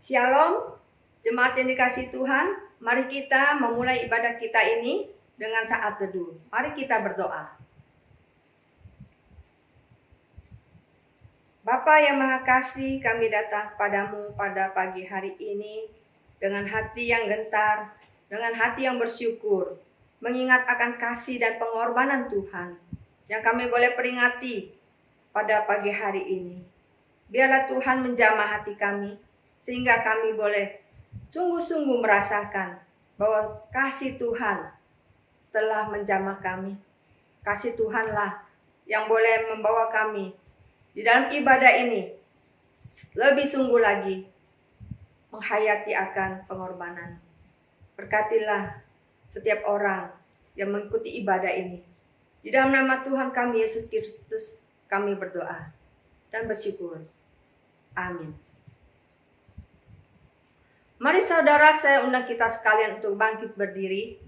Shalom, jemaat yang dikasihi Tuhan. Mari kita memulai ibadah kita ini dengan saat teduh. Mari kita berdoa. Bapa yang Maha Kasih, kami datang kepadamu pada pagi hari ini dengan hati yang gentar, dengan hati yang bersyukur, mengingat akan kasih dan pengorbanan Tuhan yang kami boleh peringati pada pagi hari ini. Biarlah Tuhan menjamah hati kami, sehingga kami boleh sungguh-sungguh merasakan bahwa kasih Tuhan telah menjamah kami. Kasih Tuhanlah yang boleh membawa kami di dalam ibadah ini lebih sungguh lagi menghayati akan pengorbanan. Berkatilah setiap orang yang mengikuti ibadah ini. Di dalam nama Tuhan kami Yesus Kristus kami berdoa dan bersyukur. Amin. Mari saudara, saya undang kita sekalian untuk bangkit berdiri.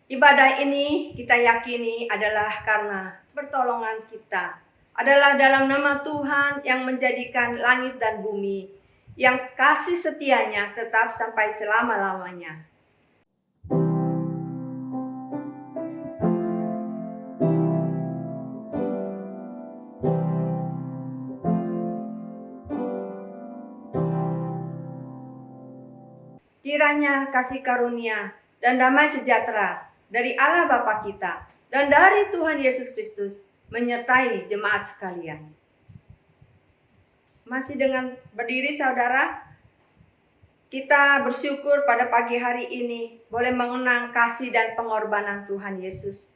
Ibadah ini kita yakini adalah karena pertolongan kita. Adalah dalam nama Tuhan yang menjadikan langit dan bumi, yang kasih setianya tetap sampai selama-lamanya. Kiranya kasih karunia dan damai sejahtera dari Allah Bapa kita dan dari Tuhan Yesus Kristus menyertai jemaat sekalian. Masih dengan berdiri saudara, kita bersyukur pada pagi hari ini boleh mengenang kasih dan pengorbanan Tuhan Yesus.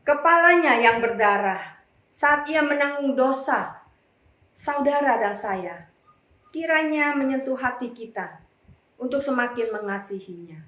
Kepalanya yang berdarah saat ia menanggung dosa saudara dan saya, kiranya menyentuh hati kita untuk semakin mengasihinya.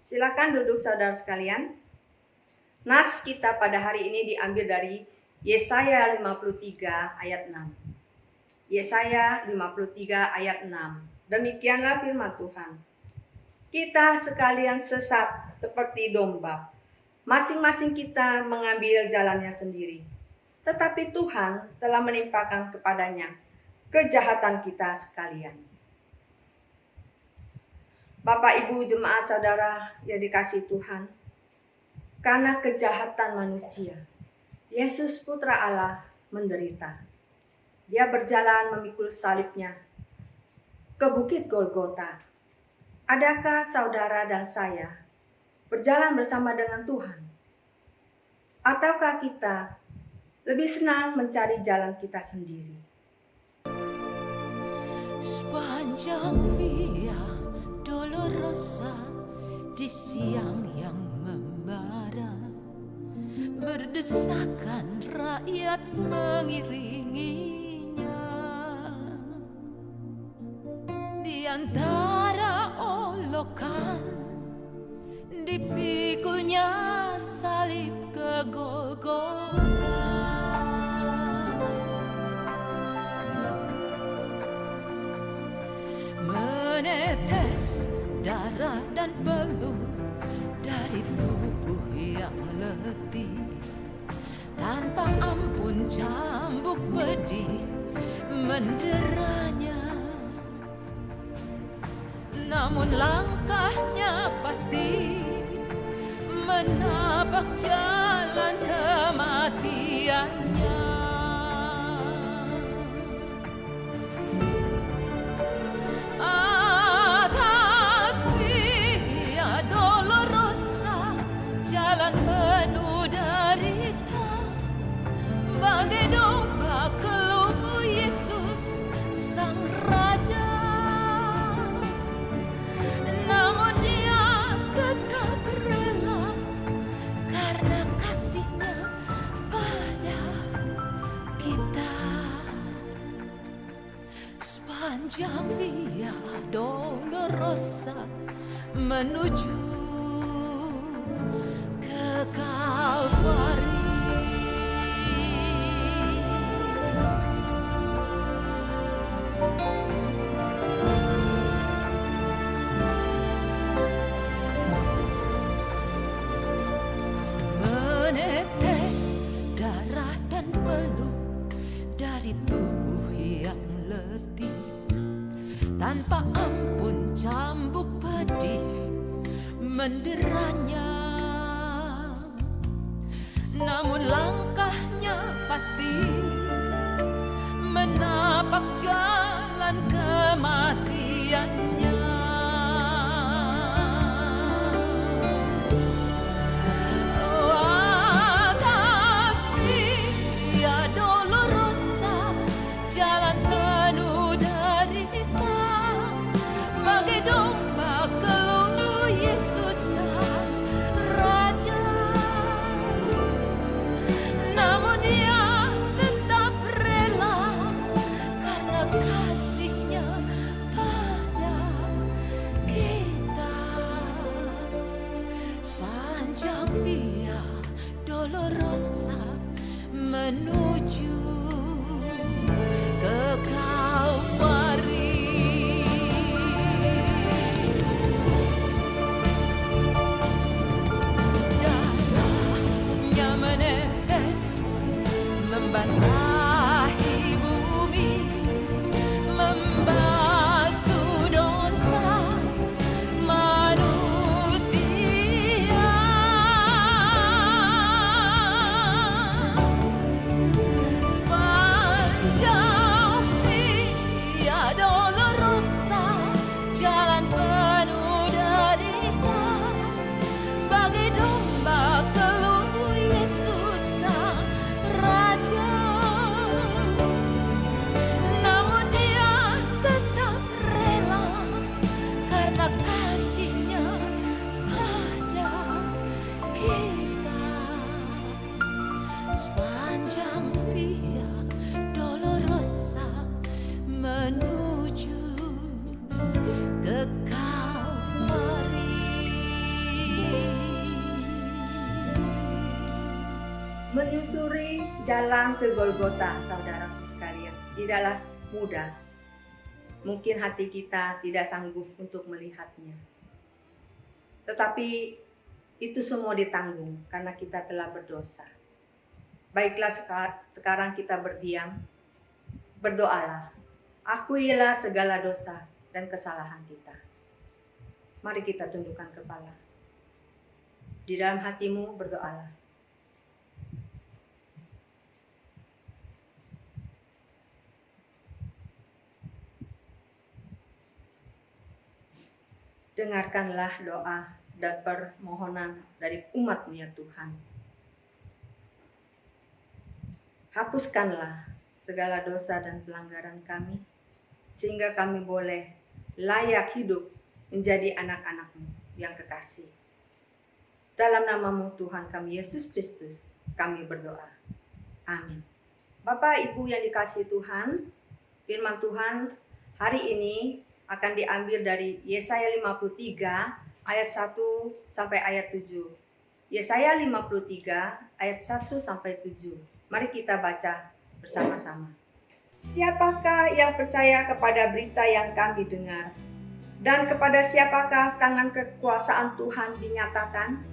Silakan duduk saudara sekalian. Nats kita pada hari ini diambil dari Yesaya 53 ayat 6. Yesaya 53 ayat 6. Demikianlah firman Tuhan. Kita sekalian sesat seperti domba. Masing-masing kita mengambil jalannya sendiri. Tetapi Tuhan telah menimpakan kepadanya kejahatan kita sekalian. Bapak, Ibu, jemaat, saudara yang dikasihi Tuhan, karena kejahatan manusia, Yesus Putra Allah menderita. Dia berjalan memikul salibnya ke Bukit Golgota. Adakah saudara dan saya berjalan bersama dengan Tuhan? Ataukah kita lebih senang mencari jalan kita sendiri? Sepanjang Via Dolorosa di siang yang membara, berdesakan rakyat mengiringinya. Di antara olokan dipikunya salib ke Golgota. Menetes darah dan peluh dari tubuh yang letih, tanpa ampun cambuk pedih menderanya. Namun langkahnya pasti menapak jalan kematiannya. Atas Via Dolorosa, jalan penuh derita, bagai domba keluh Yesus Sang Raja. Namun Dia tetap rela karena kasih-Nya pada kita. Sepanjang Via Dolorosa menuju ke Kalvari. Menetes darah dan peluh dari tubuh yang letih, tanpa ampun cambuk pedih menderanya. Namun langkahnya pasti menapak jalan kematiannya. Atas Via Dolorosa, jalan penuh derita, bagai domba keluh Yesus Sang Raja. Namun Dia tetap rela karena kasih-Nya pada kita. Sepanjang Via Dolorosa menuju ke Kalvari. Darahnya menetes membasahi bumi, membasuh dosa manusia. Sepanjang Via Dolorosa, jalan penuh derita, bagai domba keluh Yesus Sang Raja. Namun Dia tetap rela karena kasih-Nya pada kita. Sepanjang Via Dolorosa menuju ke Kalvari. Menyusuri jalan ke Golgota, saudaraku sekalian, mudah. Mungkin hati kita tidak sanggup untuk melihatnya. Tetapi itu semua ditanggung karena kita telah berdosa. Baiklah sekarang kita berdiam, berdoalah. Akuilah segala dosa dan kesalahan kita. Mari kita tundukkan kepala. Di dalam hatimu berdoalah. Dengarkanlah doa dan permohonan dari umat-Mu ya Tuhan. Hapuskanlah segala dosa dan pelanggaran kami, sehingga kami boleh layak hidup menjadi anak-anak-Mu yang kekasih. Dalam nama-Mu Tuhan kami Yesus Kristus, kami berdoa. Amin. Bapak Ibu yang dikasihi Tuhan, firman Tuhan hari ini akan diambil dari Yesaya 53 ayat 1 sampai ayat 7. Yesaya 53 ayat 1 sampai 7. Mari kita baca bersama-sama. Siapakah yang percaya kepada berita yang kami dengar? Dan kepada siapakah tangan kekuasaan Tuhan dinyatakan?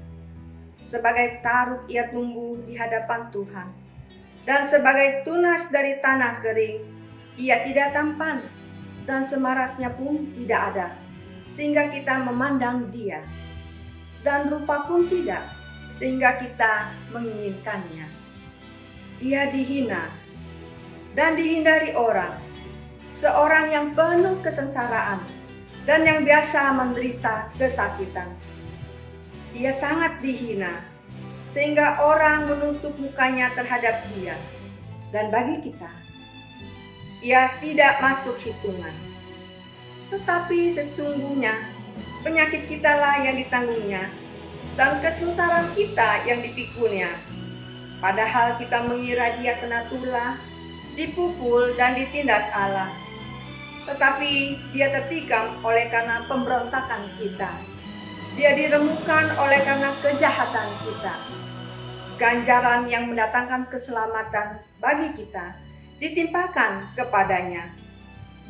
Sebagai taruk ia tumbuh di hadapan Tuhan, dan sebagai tunas dari tanah kering, ia tidak tampan, dan semaraknya pun tidak ada, sehingga kita memandang dia, dan rupa pun tidak, sehingga kita menginginkannya. Ia dihina dan dihindari orang, seorang yang penuh kesengsaraan dan yang biasa menderita kesakitan. Ia sangat dihina, sehingga orang menutup mukanya terhadap dia, dan bagi kita, ia tidak masuk hitungan. Tetapi sesungguhnya penyakit kitalah yang ditanggungnya, dan kesengsaraan kita yang dipikulnya. Padahal kita mengira dia kena tulah, dipukul dan ditindas Allah. Tetapi dia tertikam oleh karena pemberontakan kita. Dia diremukkan oleh karena kejahatan kita. Ganjaran yang mendatangkan keselamatan bagi kita ditimpakan kepadanya,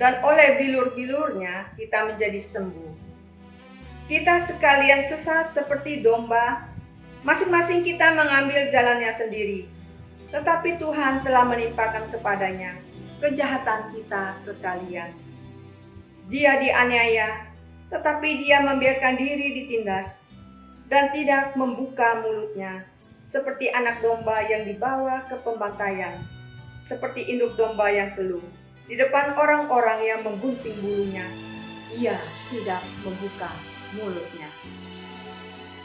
dan oleh bilur-bilurnya kita menjadi sembuh. Kita sekalian sesat seperti domba, masing-masing kita mengambil jalannya sendiri, tetapi Tuhan telah menimpakan kepadanya kejahatan kita sekalian. Dia dianiaya, tetapi dia membiarkan diri ditindas, dan tidak membuka mulutnya, seperti anak domba yang dibawa ke pembantaian, seperti induk domba yang keluh. Di depan orang-orang yang menggunting bulunya, ia tidak membuka mulutnya.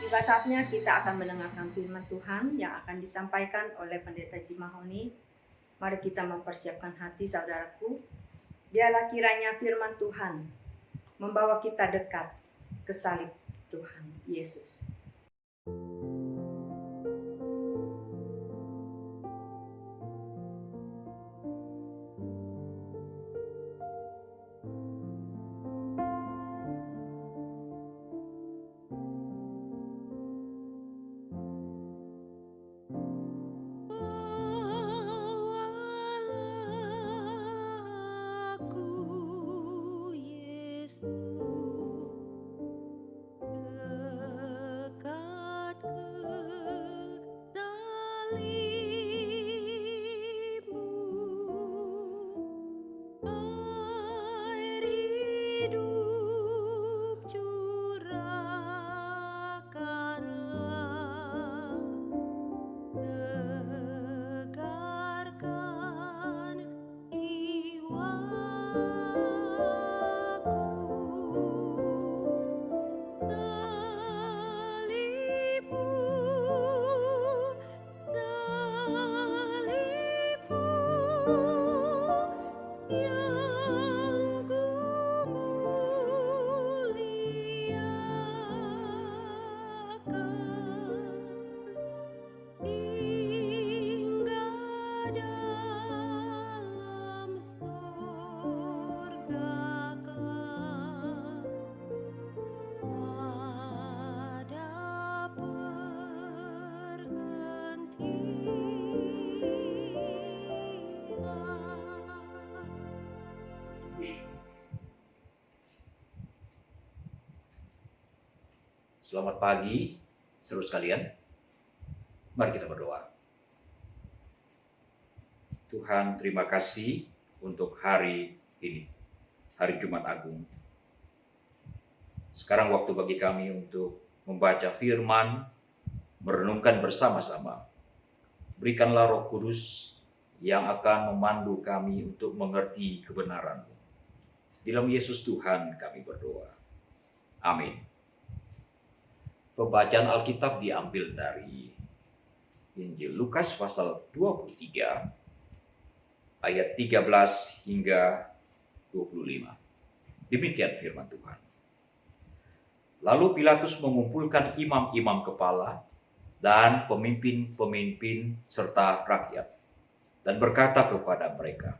Tiba saatnya kita akan mendengarkan firman Tuhan yang akan disampaikan oleh Pendeta Jimahoni. Mari kita mempersiapkan hati saudaraku. Biarlah kiranya firman Tuhan membawa kita dekat ke salib Tuhan Yesus. Selamat pagi, saudara sekalian. Mari kita berdoa. Tuhan, terima kasih untuk hari ini, hari Jumat Agung. Sekarang waktu bagi kami untuk membaca firman, merenungkan bersama-sama. Berikanlah Roh Kudus yang akan memandu kami untuk mengerti kebenaran-Mu. Di dalam Yesus Tuhan kami berdoa. Amin. Pembacaan Alkitab diambil dari Injil Lukas pasal 23 ayat 13 hingga 25. Demikian firman Tuhan. Lalu Pilatus mengumpulkan imam-imam kepala dan pemimpin-pemimpin serta rakyat dan berkata kepada mereka,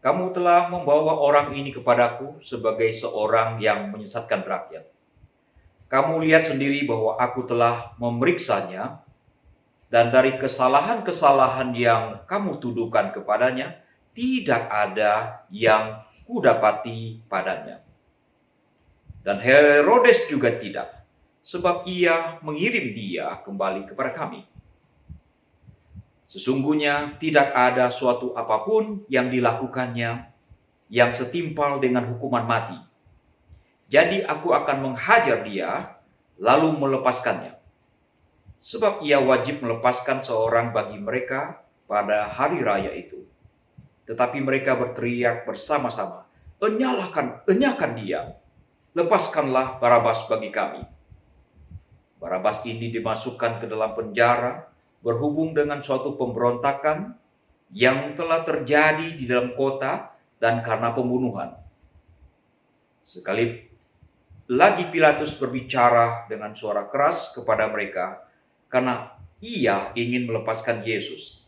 "Kamu telah membawa orang ini kepadaku sebagai seorang yang menyesatkan rakyat. Kamu lihat sendiri bahwa aku telah memeriksanya, dan dari kesalahan-kesalahan yang kamu tuduhkan kepadanya, tidak ada yang kudapati padanya. Dan Herodes juga tidak, sebab ia mengirim dia kembali kepada kami. Sesungguhnya tidak ada suatu apapun yang dilakukannya yang setimpal dengan hukuman mati. Jadi aku akan menghajar dia, lalu melepaskannya. Sebab ia wajib melepaskan seorang bagi mereka pada hari raya itu." Tetapi mereka berteriak bersama-sama, "Enyahkan dia, lepaskanlah Barabas bagi kami." Barabas ini dimasukkan ke dalam penjara berhubung dengan suatu pemberontakan yang telah terjadi di dalam kota dan karena pembunuhan. Sekali lagi Pilatus berbicara dengan suara keras kepada mereka karena ia ingin melepaskan Yesus.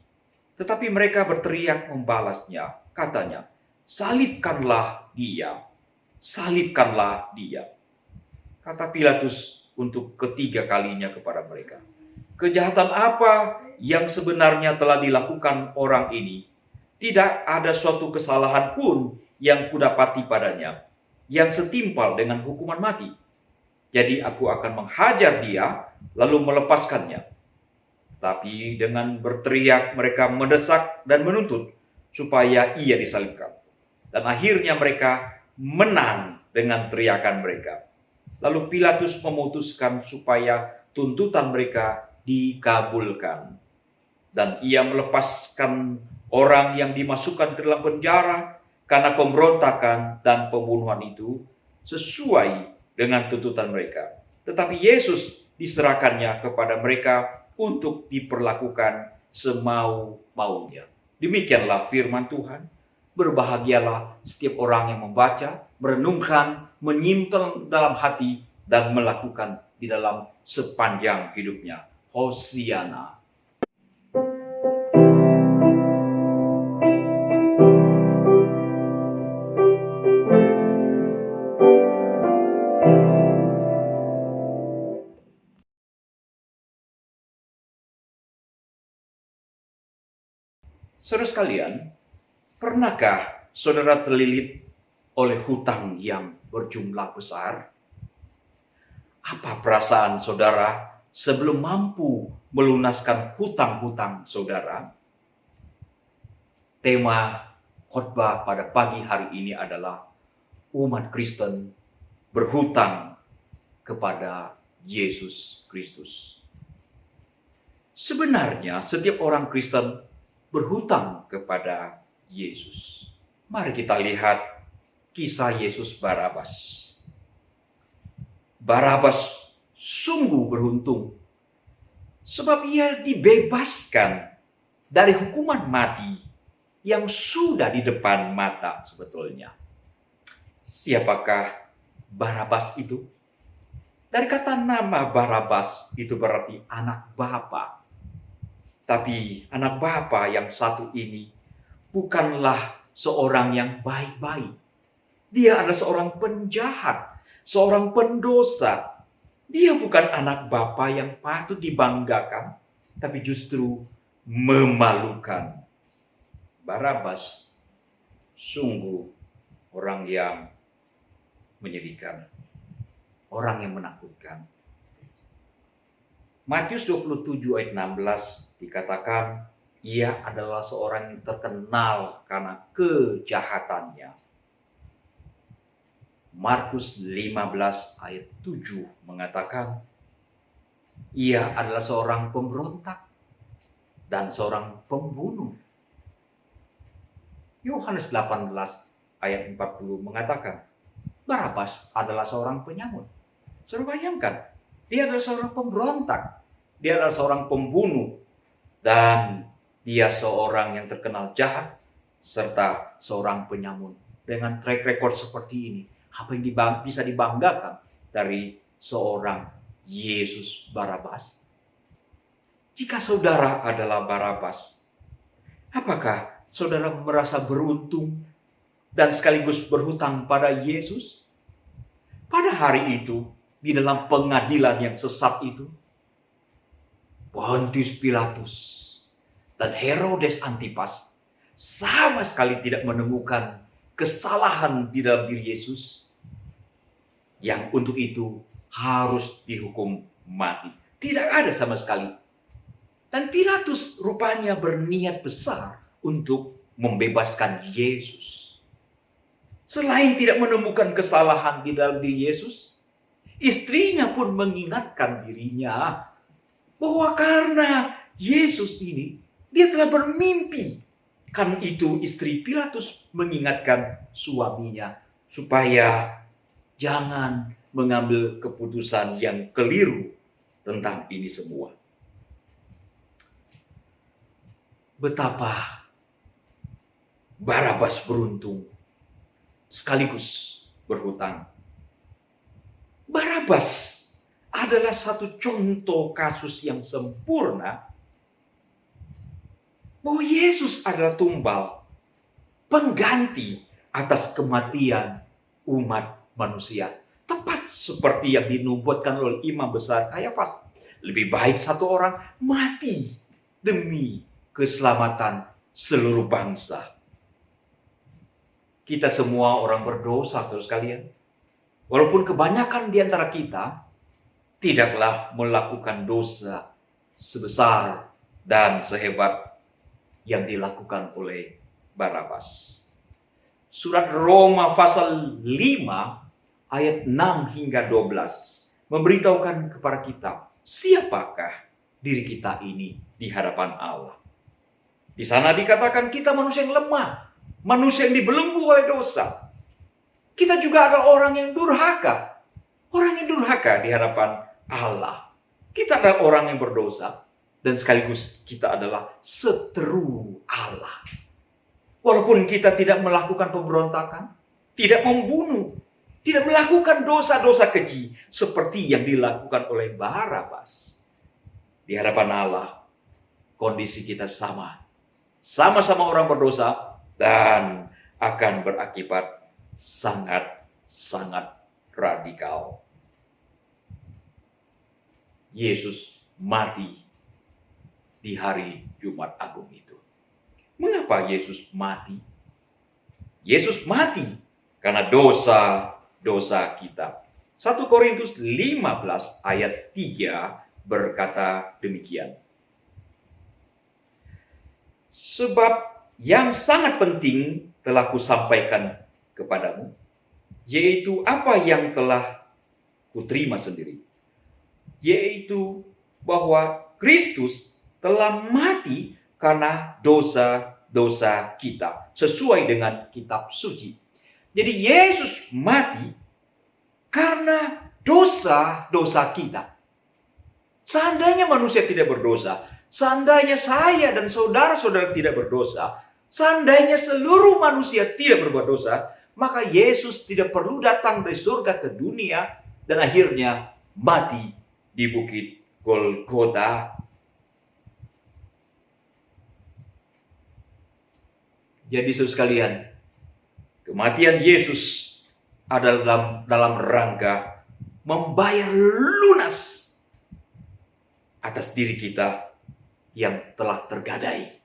Tetapi mereka berteriak membalasnya, katanya, "Salibkanlah dia, salibkanlah dia." Kata Pilatus untuk ketiga kalinya kepada mereka, "Kejahatan apa yang sebenarnya telah dilakukan orang ini? Tidak ada suatu kesalahan pun yang kudapati padanya, yang setimpal dengan hukuman mati. Jadi aku akan menghajar dia, lalu melepaskannya." Tapi dengan berteriak mereka mendesak dan menuntut supaya ia disalibkan. Dan akhirnya mereka menang dengan teriakan mereka. Lalu Pilatus memutuskan supaya tuntutan mereka dikabulkan. Dan ia melepaskan orang yang dimasukkan ke dalam penjara karena pemberontakan dan pembunuhan itu sesuai dengan tuntutan mereka. Tetapi Yesus diserahkannya kepada mereka untuk diperlakukan semau-maunya. Demikianlah firman Tuhan. Berbahagialah setiap orang yang membaca, merenungkan, menyimpan dalam hati, dan melakukan di dalam sepanjang hidupnya. Hosiana. Saudara sekalian, pernahkah saudara terlilit oleh hutang yang berjumlah besar? Apa perasaan saudara sebelum mampu melunaskan hutang-hutang saudara? Tema khotbah pada pagi hari ini adalah umat Kristen berhutang kepada Yesus Kristus. Sebenarnya setiap orang Kristen berhutang kepada Yesus. Mari kita lihat kisah Yesus Barabas. Barabas sungguh beruntung sebab ia dibebaskan dari hukuman mati yang sudah di depan mata sebetulnya. Siapakah Barabas itu? Dari kata nama Barabas itu berarti anak bapa. Tapi anak bapa yang satu ini bukanlah seorang yang baik-baik. Dia adalah seorang penjahat, seorang pendosa. Dia bukan anak bapa yang patut dibanggakan, tapi justru memalukan. Barabas sungguh orang yang menyedihkan, orang yang menakutkan. Matius 27 ayat 16 dikatakan, ia adalah seorang yang terkenal karena kejahatannya. Markus 15 ayat 7 mengatakan, ia adalah seorang pemberontak dan seorang pembunuh. Yohanes 18 ayat 40 mengatakan, Barabas adalah seorang penyamun. Saudara bayangkan, dia adalah seorang pemberontak, dia adalah seorang pembunuh, dan dia seorang yang terkenal jahat, serta seorang penyamun. Dengan track record seperti ini, apa yang bisa dibanggakan dari seorang Yesus Barabas? Jika saudara adalah Barabas, apakah saudara merasa beruntung dan sekaligus berhutang pada Yesus? Pada hari itu, di dalam pengadilan yang sesat itu, Pontius Pilatus dan Herodes Antipas sama sekali tidak menemukan kesalahan di dalam diri Yesus yang untuk itu harus dihukum mati. Tidak ada sama sekali. Dan Pilatus rupanya berniat besar untuk membebaskan Yesus. Selain tidak menemukan kesalahan di dalam diri Yesus, istrinya pun mengingatkan dirinya bahwa karena Yesus ini, dia telah bermimpi. Kan itu istri Pilatus mengingatkan suaminya supaya jangan mengambil keputusan yang keliru tentang ini semua. Betapa Barabas beruntung sekaligus berhutang. Barabas adalah satu contoh kasus yang sempurna bahwa Yesus adalah tumbal pengganti atas kematian umat manusia. Tepat seperti yang dinubuatkan oleh imam besar Kayafas. Lebih baik satu orang mati demi keselamatan seluruh bangsa. Kita semua orang berdosa, saudara sekalian. Walaupun kebanyakan di antara kita tidaklah melakukan dosa sebesar dan sehebat yang dilakukan oleh Barabas. Surat Roma pasal 5 ayat 6 hingga 12 memberitahukan kepada kita siapakah diri kita ini di hadapan Allah. Di sana dikatakan kita manusia yang lemah, manusia yang dibelenggu oleh dosa. Kita juga adalah orang yang durhaka. Orang yang durhaka di hadapan Allah. Kita adalah orang yang berdosa. Dan sekaligus kita adalah seteru Allah. Walaupun kita tidak melakukan pemberontakan, tidak membunuh, tidak melakukan dosa-dosa keji seperti yang dilakukan oleh Barabas. Di hadapan Allah, kondisi kita sama. Sama-sama orang berdosa dan akan berakibat sangat-sangat radikal. Yesus mati di hari Jumat Agung itu. Mengapa Yesus mati? Yesus mati karena dosa-dosa kita. 1 Korintus 15 ayat 3 berkata demikian. Sebab yang sangat penting telah kusampaikan kepadamu, yaitu apa yang telah kuterima sendiri. Yaitu bahwa Kristus telah mati karena dosa-dosa kita. Sesuai dengan kitab suci. Jadi Yesus mati karena dosa-dosa kita. Seandainya manusia tidak berdosa, seandainya saya dan saudara-saudara tidak berdosa, seandainya seluruh manusia tidak berbuat dosa, maka Yesus tidak perlu datang dari surga ke dunia dan akhirnya mati di bukit Golgota. Jadi saudara sekalian, kematian Yesus adalah dalam rangka membayar lunas atas diri kita yang telah tergadai.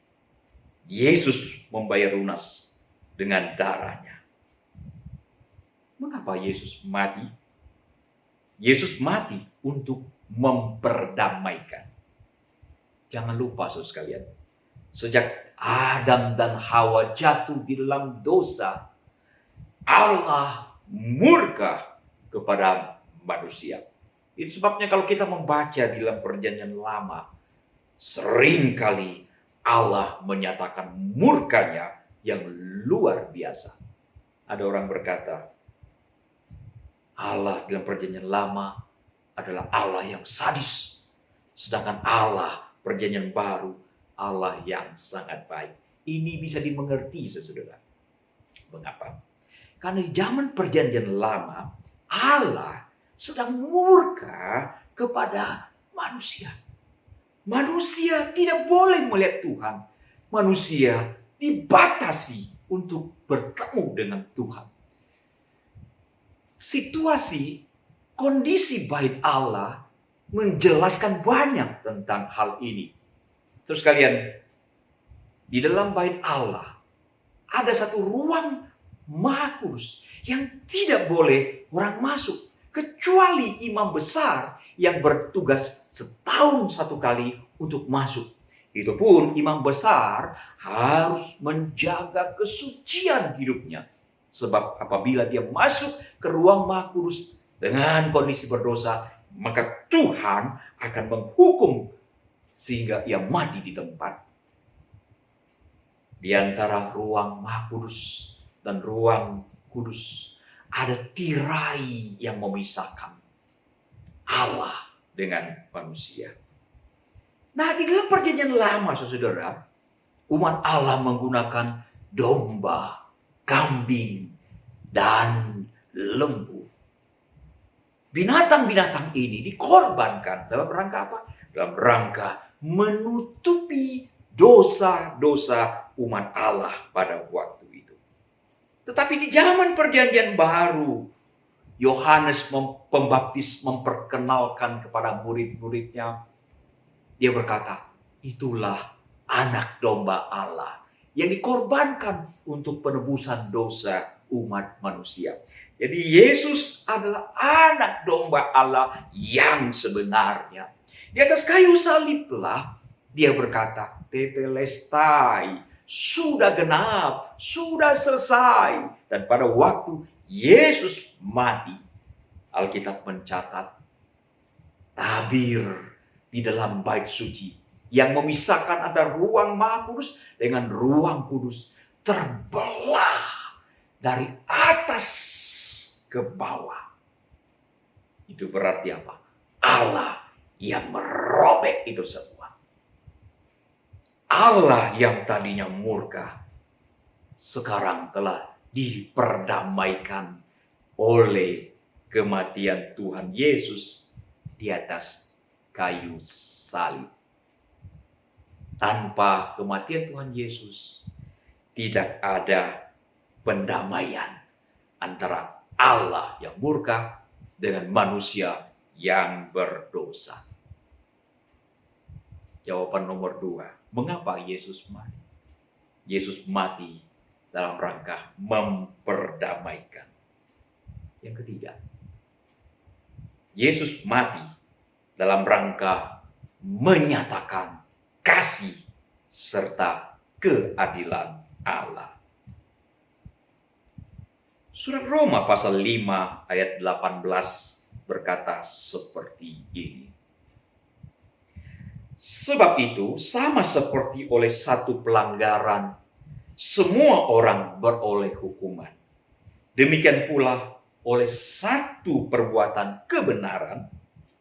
Yesus membayar lunas dengan darahnya. Mengapa Yesus mati? Yesus mati untuk memperdamaikan. Jangan lupa saudara sekalian, sejak Adam dan Hawa jatuh di dalam dosa, Allah murka kepada manusia. Itu sebabnya kalau kita membaca di dalam Perjanjian Lama, seringkali Allah menyatakan murkanya yang luar biasa. Ada orang berkata, Allah dalam Perjanjian Lama adalah Allah yang sadis. Sedangkan Allah Perjanjian Baru, Allah yang sangat baik. Ini bisa dimengerti, saudara. Mengapa? Karena di zaman Perjanjian Lama, Allah sedang murka kepada manusia. Manusia tidak boleh melihat Tuhan. Manusia dibatasi untuk bertemu dengan Tuhan. Situasi, kondisi bait Allah menjelaskan banyak tentang hal ini. Terus kalian, di dalam bait Allah ada satu ruang Maha Kudus yang tidak boleh orang masuk kecuali imam besar yang bertugas setahun satu kali untuk masuk. Itu pun imam besar harus menjaga kesucian hidupnya. Sebab apabila dia masuk ke ruang Maha Kudus dengan kondisi berdosa, maka Tuhan akan menghukum sehingga ia mati di tempat. Di antara ruang Maha Kudus dan ruang kudus ada tirai yang memisahkan Allah dengan manusia. Nah, di dalam Perjanjian Lama, saudara, umat Allah menggunakan domba, kambing, dan lembu. Binatang-binatang ini dikorbankan dalam rangka apa? Dalam rangka menutupi dosa-dosa umat Allah pada waktu itu. Tetapi di zaman Perjanjian Baru, Yohanes Pembaptis memperkenalkan kepada murid-muridnya. Dia berkata, itulah anak domba Allah yang dikorbankan untuk penebusan dosa umat manusia. Jadi Yesus adalah anak domba Allah yang sebenarnya. Di atas kayu saliblah dia berkata, tetelestai, sudah genap, sudah selesai. Dan pada waktu Yesus mati, Alkitab mencatat tabir di dalam bait suci yang memisahkan antara ruang Maha Kudus dengan ruang kudus terbelah dari atas ke bawah. Itu berarti apa? Allah yang merobek itu semua. Allah yang tadinya murka sekarang telah diperdamaikan oleh kematian Tuhan Yesus di atas kayu salib. Tanpa kematian Tuhan Yesus tidak ada pendamaian antara Allah yang murka dengan manusia yang berdosa. Jawaban nomor 2, mengapa Yesus mati? Yesus mati dalam rangka memperdamaikan. Yang ketiga, Yesus mati dalam rangka menyatakan kasih serta keadilan Allah. Surat Roma pasal 5 ayat 18 berkata seperti ini. Sebab itu sama seperti oleh satu pelanggaran semua orang beroleh hukuman. Demikian pula oleh satu perbuatan kebenaran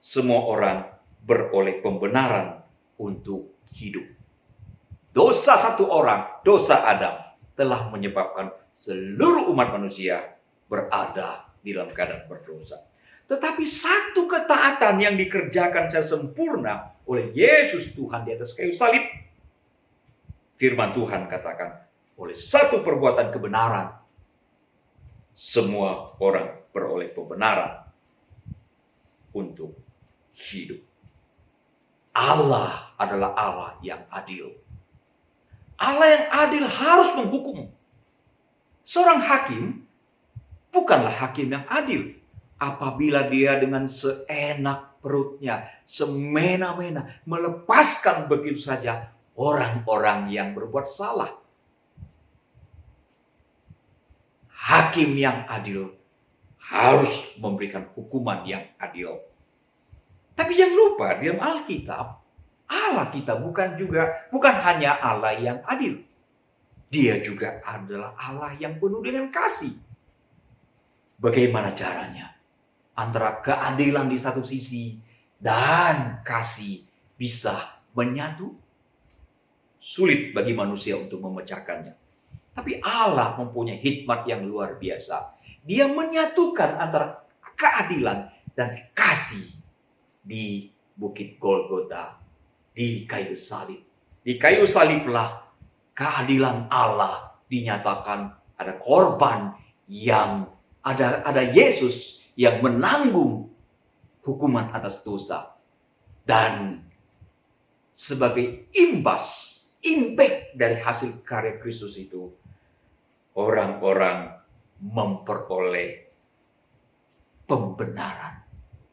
semua orang beroleh pembenaran untuk hidup. Dosa satu orang, dosa Adam, telah menyebabkan seluruh umat manusia berada di dalam keadaan berdosa. Tetapi satu ketaatan yang dikerjakan secara sempurna oleh Yesus Tuhan di atas kayu salib. Firman Tuhan katakan, oleh satu perbuatan kebenaran, semua orang beroleh pembenaran untuk hidup. Allah adalah Allah yang adil. Allah yang adil harus menghukum. Seorang hakim bukanlah hakim yang adil apabila dia dengan seenak perutnya semena-mena, melepaskan begitu saja orang-orang yang berbuat salah. Hakim yang adil harus memberikan hukuman yang adil. Tapi jangan lupa, di dalam Alkitab, Allah kita bukan hanya Allah yang adil. Dia juga adalah Allah yang penuh dengan kasih. Bagaimana caranya? Antara keadilan di satu sisi dan kasih bisa menyatu? Sulit bagi manusia untuk memecahkannya. Tapi Allah mempunyai hikmat yang luar biasa. Dia menyatukan antara keadilan dan kasih di Bukit Golgota, di kayu salib. Di kayu saliblah keadilan Allah dinyatakan. Ada korban yang ada Yesus yang menanggung hukuman atas dosa. Dan sebagai impact dari hasil karya Kristus itu, orang-orang memperoleh pembenaran.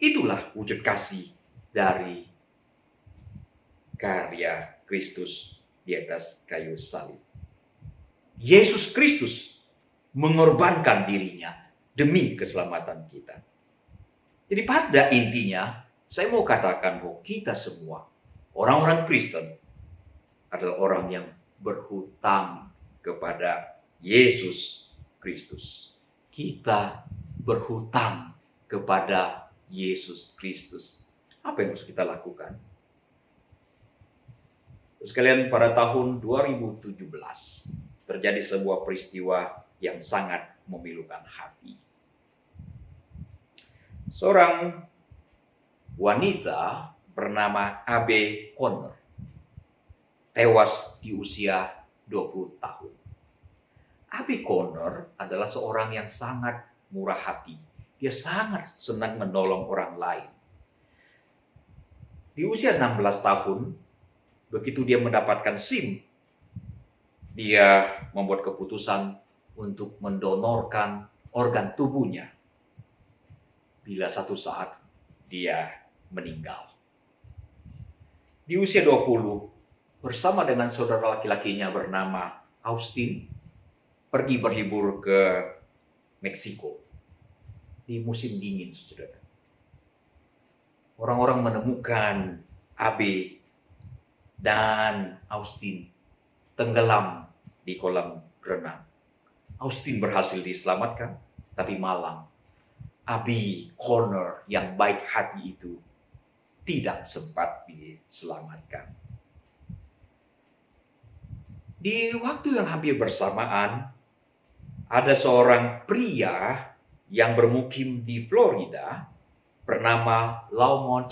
Itulah wujud kasih dari karya Kristus di atas kayu salib. Yesus Kristus mengorbankan dirinya demi keselamatan kita. Jadi pada intinya, saya mau katakan bahwa kita semua, orang-orang Kristen, adalah orang yang berhutang kepada Yesus Kristus. Kita berhutang kepada Yesus Kristus. Apa yang harus kita lakukan? Sekalian, pada tahun 2017 terjadi sebuah peristiwa yang sangat memilukan hati. Seorang wanita bernama Abe Conner tewas di usia 20 tahun. Abe Conner adalah seorang yang sangat murah hati. Dia sangat senang menolong orang lain. Di usia 16 tahun, begitu dia mendapatkan SIM, dia membuat keputusan untuk mendonorkan organ tubuhnya bila satu saat dia meninggal. Di usia 20, bersama dengan saudara laki-lakinya bernama Austin, pergi berlibur ke Meksiko di musim dingin, saudara. Orang-orang menemukan Abe dan Austin tenggelam di kolam renang. Austin berhasil diselamatkan, tapi malang Abe Conner yang baik hati itu tidak sempat diselamatkan. Di waktu yang hampir bersamaan, ada seorang pria yang bermukim di Florida bernama Lamont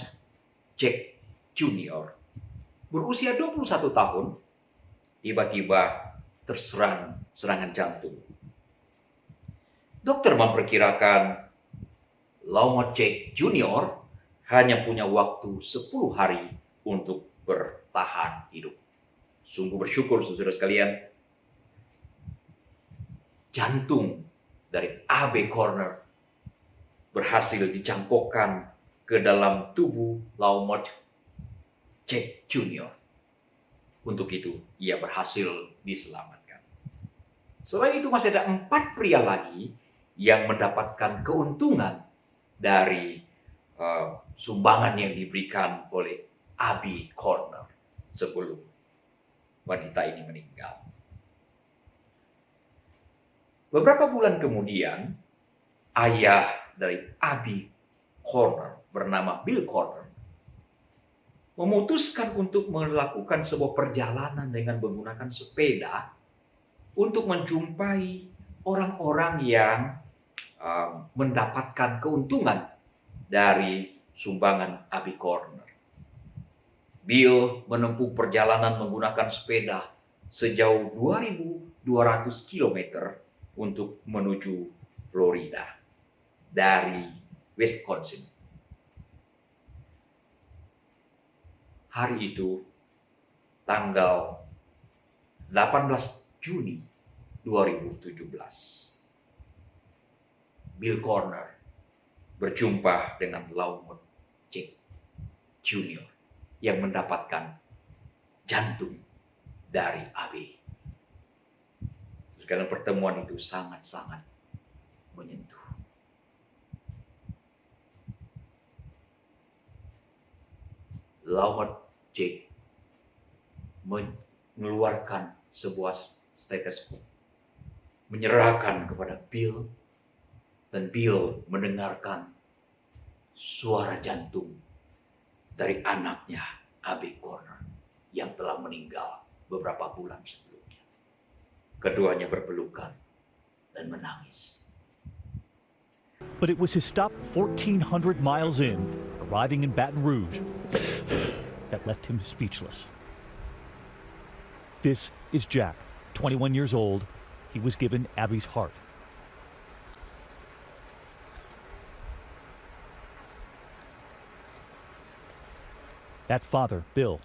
Jack Jr. Berusia 21 tahun, tiba-tiba terserang serangan jantung. Dokter memperkirakan Lamont Jack Jr. hanya punya waktu 10 hari untuk bertahan hidup. Sungguh bersyukur, saudara sekalian, jantung dari Abe Conner berhasil dicangkokkan ke dalam tubuh Lamont Jack Jr. Untuk itu, ia berhasil diselamatkan. Selain itu, masih ada 4 pria lagi yang mendapatkan keuntungan dari sumbangan yang diberikan oleh Abe Conner sebelum wanita ini meninggal. Beberapa bulan kemudian, ayah dari Abe Conner bernama Bill Conner memutuskan untuk melakukan sebuah perjalanan dengan menggunakan sepeda untuk menjumpai orang-orang yang mendapatkan keuntungan dari sumbangan Abe Conner. Bill menempuh perjalanan menggunakan sepeda sejauh 2.200 km untuk menuju Florida dari Wisconsin. Hari itu, tanggal 18 Juni 2017, Bill Conner berjumpa dengan Lamont Jack Junior yang mendapatkan jantung dari AB. Karena pertemuan itu sangat-sangat menyentuh. Laumot Jake mengeluarkan sebuah stetoskop, menyerahkan kepada Bill, dan Bill mendengarkan suara jantung dari anaknya, Abby Corner, yang telah meninggal beberapa bulan sebelumnya. Keduanya berpelukan dan menangis. But it was his stop 1,400 miles in, arriving in Baton Rouge, that left him speechless. This is Jack, 21 years old. He was given Abby's heart. That father, Bill,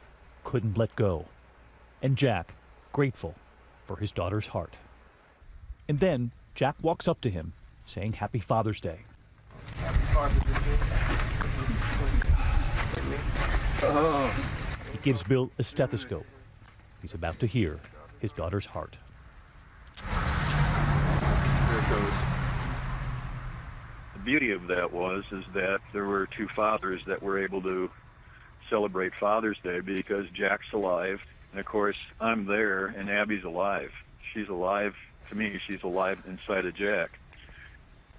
couldn't let go. And Jack, grateful for his daughter's heart. And then Jack walks up to him, saying Happy Father's Day. He gives Bill a stethoscope. He's about to hear his daughter's heart. There it goes. The beauty of that is that there were two fathers that were able to celebrate Father's Day because Jack's alive, and of course I'm there, and Abby's alive. She's alive to me. She's alive inside of Jack.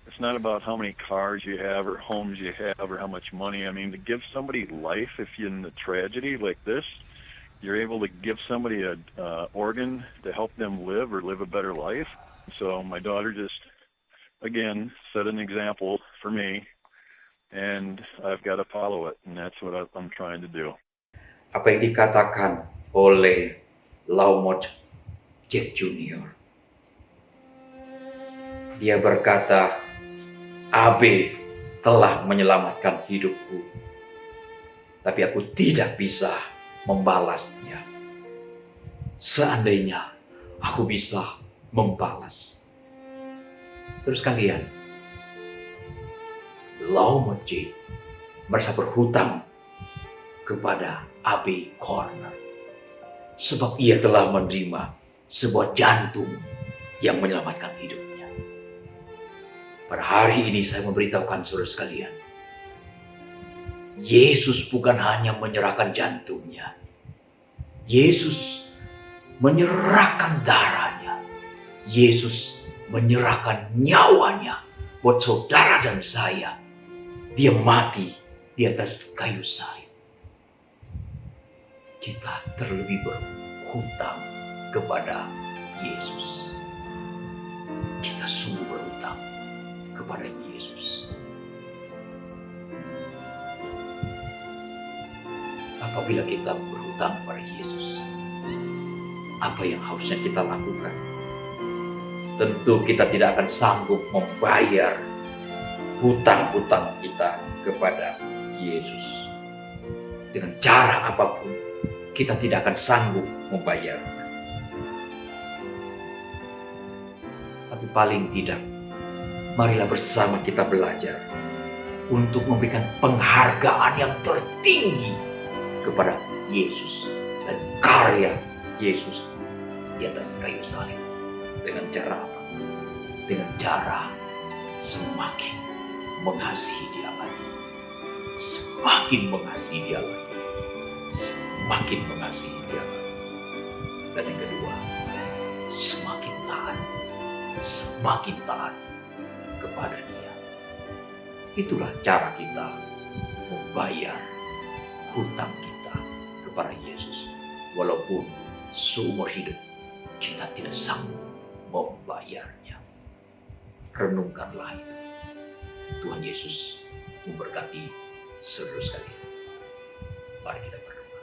It's not about how many cars you have or homes you have or how much money. I mean, to give somebody life, if you're in a tragedy like this, you're able to give somebody an organ to help them live or live a better life. So my daughter just, again, set an example for me, and I've got to follow it, and that's what I'm trying to do. Apa yang dikatakan oleh Laumot Jack Junior. Dia berkata, AB telah menyelamatkan hidupku, tapi aku tidak bisa membalasnya. Seandainya aku bisa membalas. Saudara sekalian, Laumot Jack merasa berhutang kepada AB Corner, sebab ia telah menerima sebuah jantung yang menyelamatkan hidupnya. Pada hari ini saya memberitahukan saudara sekalian, Yesus bukan hanya menyerahkan jantungnya, Yesus menyerahkan darahnya, Yesus menyerahkan nyawanya buat saudara dan saya. Dia mati di atas kayu salib. Kita terlebih berhutang kepada Yesus. Kita sungguh berhutang kepada Yesus. Apabila kita berhutang kepada Yesus, apa yang harusnya kita lakukan? Tentu kita tidak akan sanggup membayar hutang-hutang kita kepada Yesus. Dengan cara apapun, kita tidak akan sanggup membayarnya. Tapi paling tidak, marilah bersama kita belajar untuk memberikan penghargaan yang tertinggi kepada Yesus dan karya Yesus di atas kayu salib. Dengan cara apa? Dengan cara semakin mengasihi Dia lagi, semakin mengasihi Dia lagi, semakin mengasihi Dia lagi. Dan yang kedua, semakin taat kepada Dia. Itulah cara kita membayar hutang kita kepada Yesus, walaupun seumur hidup kita tidak sanggup membayarnya. Renungkanlah itu. Tuhan Yesus memberkati saudara sekalian. Mari kita berdoa.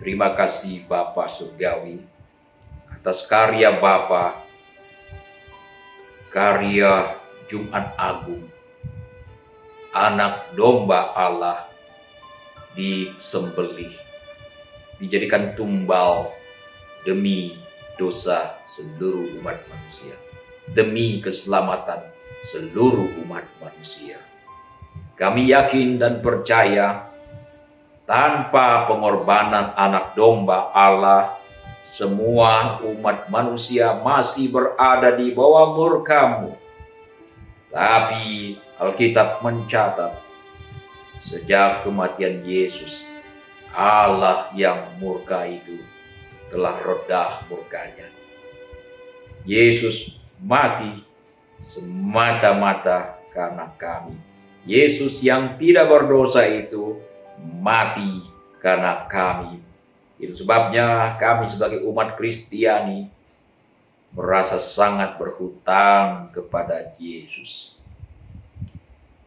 Terima kasih Bapa Surgawi atas karya Bapa, karya Jumat Agung, anak domba Allah disembelih, dijadikan tumbal demi dosa seluruh umat manusia, demi keselamatan seluruh umat manusia. Kami yakin dan percaya tanpa pengorbanan anak domba Allah, semua umat manusia masih berada di bawah murka-Mu. Tapi Alkitab mencatat, sejak kematian Yesus, Allah yang murka itu telah reda murkanya. Yesus mati semata-mata karena kami. Yesus yang tidak berdosa itu mati karena kami. Itu sebabnya kami sebagai umat Kristiani merasa sangat berhutang kepada Yesus.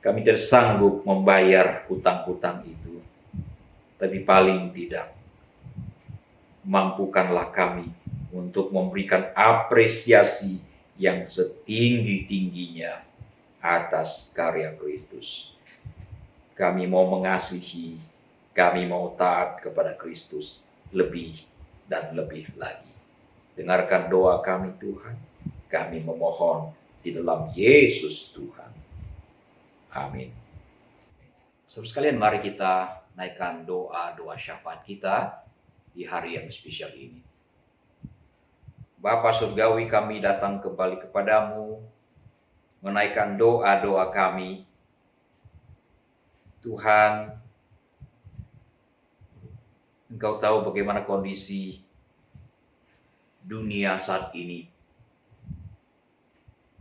Kami tidak sanggup membayar hutang-hutang itu, tapi paling tidak mampukanlah kami untuk memberikan apresiasi yang setinggi-tingginya atas karya Kristus. Kami mau mengasihi, kami mau taat kepada Kristus lebih dan lebih lagi. Dengarkan doa kami Tuhan, kami memohon di dalam Yesus Tuhan. Amin. Saudara sekalian, mari kita naikkan doa-doa syafaat kita di hari yang spesial ini. Bapa Surgawi, kami datang kembali kepadamu, menaikkan doa-doa kami. Tuhan, Engkau tahu bagaimana kondisi dunia saat ini.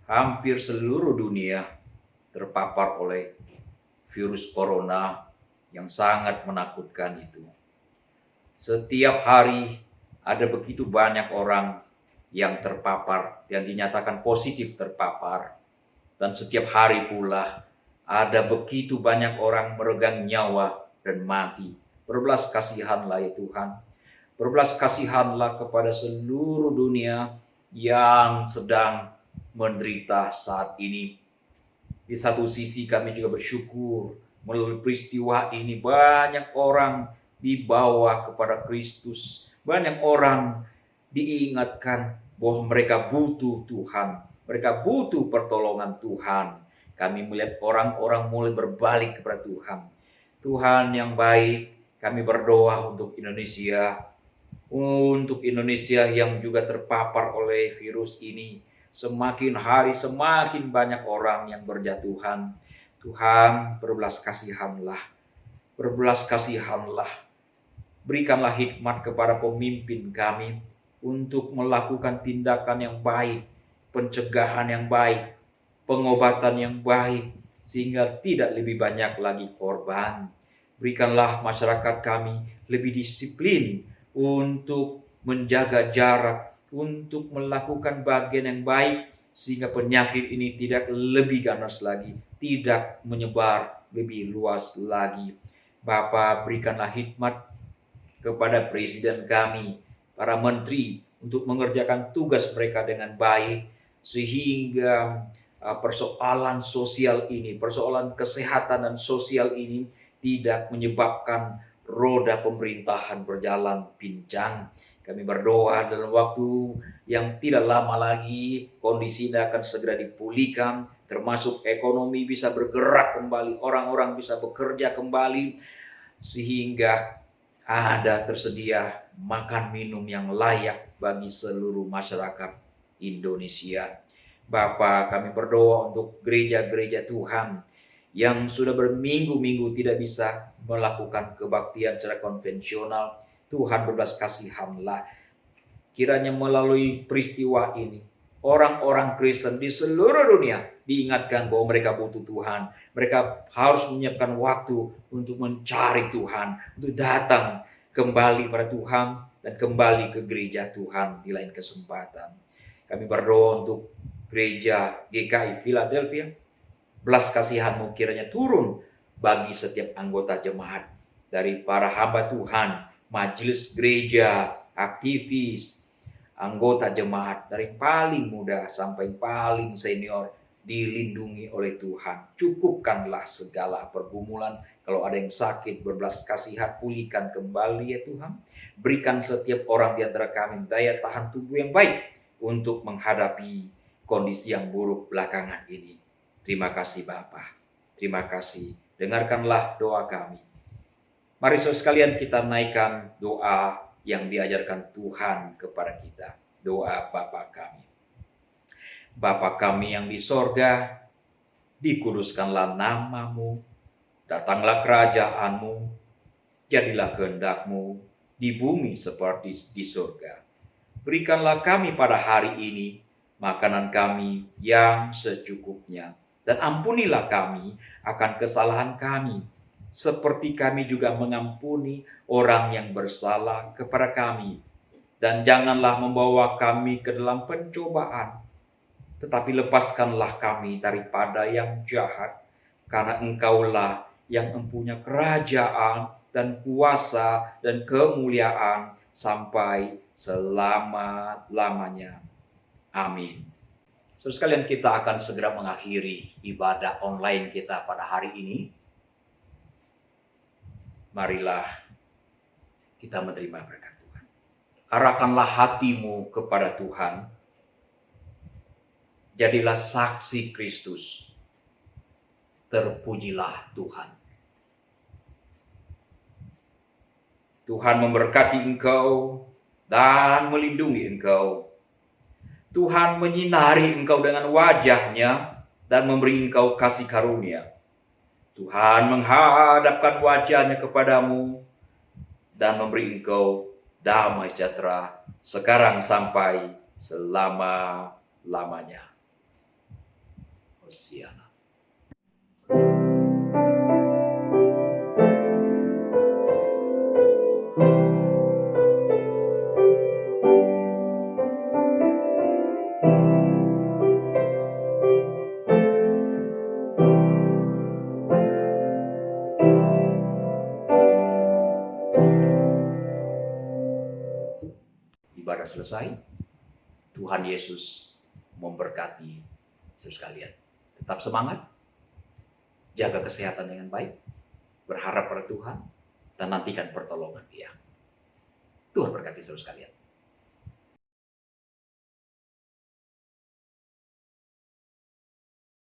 Hampir seluruh dunia terpapar oleh virus corona yang sangat menakutkan itu. Setiap hari ada begitu banyak orang yang terpapar dan dinyatakan positif terpapar. Dan setiap hari pula ada begitu banyak orang meregang nyawa dan mati. Berbelas kasihanlah ya Tuhan. Berbelas kasihanlah kepada seluruh dunia yang sedang menderita saat ini. Di satu sisi kami juga bersyukur melalui peristiwa ini banyak orang dibawa kepada Kristus. Banyak orang diingatkan bahwa mereka butuh Tuhan. Mereka butuh pertolongan Tuhan. Kami melihat orang-orang mulai berbalik kepada Tuhan. Tuhan yang baik, kami berdoa untuk Indonesia. Untuk Indonesia yang juga terpapar oleh virus ini. Semakin hari semakin banyak orang yang berjatuhan. Tuhan, berbelas kasihanlah. Berbelas kasihanlah. Berikanlah hikmat kepada pemimpin kami untuk melakukan tindakan yang baik, pencegahan yang baik, pengobatan yang baik, sehingga tidak lebih banyak lagi korban. Berikanlah masyarakat kami lebih disiplin untuk menjaga jarak, untuk melakukan bagian yang baik, sehingga penyakit ini tidak lebih ganas lagi, tidak menyebar lebih luas lagi. Bapa, berikanlah hikmat kepada presiden kami, para menteri, untuk mengerjakan tugas mereka dengan baik, sehingga persoalan sosial ini, persoalan kesehatan dan sosial ini tidak menyebabkan roda pemerintahan berjalan pincang. Kami berdoa dalam waktu yang tidak lama lagi kondisi ini akan segera dipulihkan, termasuk ekonomi bisa bergerak kembali, orang-orang bisa bekerja kembali, sehingga ada tersedia makan minum yang layak bagi seluruh masyarakat Indonesia. Bapa, kami berdoa untuk gereja-gereja Tuhan yang sudah berminggu-minggu tidak bisa melakukan kebaktian secara konvensional. Tuhan, berbelas kasihanlah. Kiranya melalui peristiwa ini, orang-orang Kristen di seluruh dunia diingatkan bahwa mereka butuh Tuhan. Mereka harus menyiapkan waktu untuk mencari Tuhan, untuk datang kembali pada Tuhan dan kembali ke gereja Tuhan di lain kesempatan. Kami berdoa untuk gereja GKI Philadelphia. Belas kasihan-Mu kiranya turun bagi setiap anggota jemaat, dari para hamba Tuhan, majelis gereja, aktivis, anggota jemaat, dari paling muda sampai paling senior, dilindungi oleh Tuhan. Cukupkanlah segala pergumulan. Kalau ada yang sakit, berbelas kasihan, pulihkan kembali ya Tuhan. Berikan setiap orang di antara kami daya tahan tubuh yang baik untuk menghadapi kondisi yang buruk belakangan ini. Terima kasih Bapa. Terima kasih dengarkanlah doa kami. Mari saudara sekalian kita naikkan doa yang diajarkan Tuhan kepada kita. Doa Bapa kami. Bapa kami yang di sorga, dikuduskanlah namamu, datanglah kerajaanmu, jadilah kehendak-Mu di bumi seperti di surga. Berikanlah kami pada hari ini makanan kami yang secukupnya, dan ampunilah kami akan kesalahan kami, seperti kami juga mengampuni orang yang bersalah kepada kami. Dan janganlah membawa kami ke dalam pencobaan, tetapi lepaskanlah kami daripada yang jahat, karena Engkaulah yang mempunyai kerajaan dan kuasa dan kemuliaan sampai selama-lamanya. Amin. Saudara sekalian, kita akan segera mengakhiri ibadah online kita pada hari ini. Marilah kita menerima berkat Tuhan. Arahkanlah hatimu kepada Tuhan. Jadilah saksi Kristus. Terpujilah Tuhan. Tuhan memberkati engkau dan melindungi engkau. Tuhan menyinari engkau dengan wajah-Nya dan memberi engkau kasih karunia. Tuhan menghadapkan wajah-Nya kepadamu dan memberi engkau damai sejahtera sekarang sampai selama-lamanya. Hosiana. Ibadah selesai. Tuhan Yesus memberkati saudara sekalian. Tetap semangat, jaga kesehatan dengan baik, berharap pada Tuhan, dan nantikan pertolongan Dia. Tuhan berkati saudara sekalian.